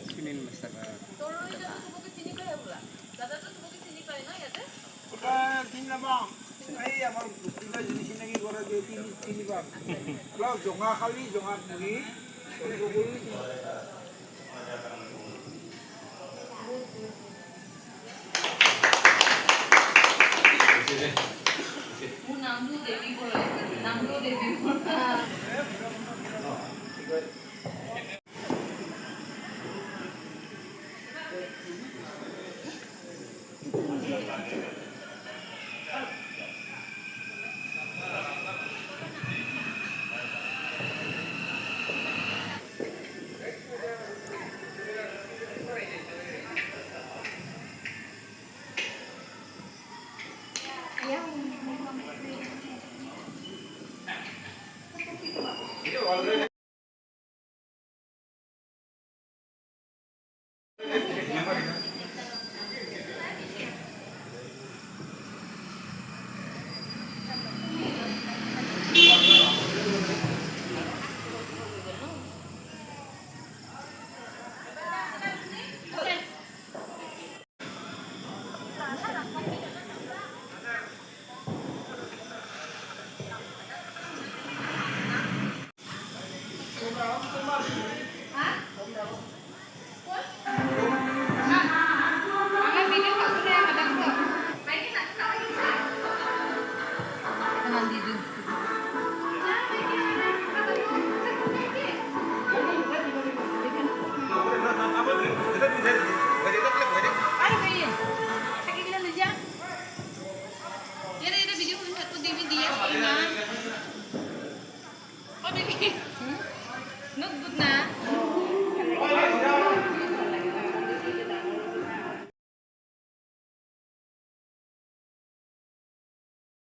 Sunil master চিনি নাপাওঁ এই আমাৰ যিনি চিনাকি কৰা যে চিনি পাম অলপ জঙা খালি জঙা মুড়ি মোৰ নামটো দেৱী বৰা নামটো দেৱী বৰা Nugod na.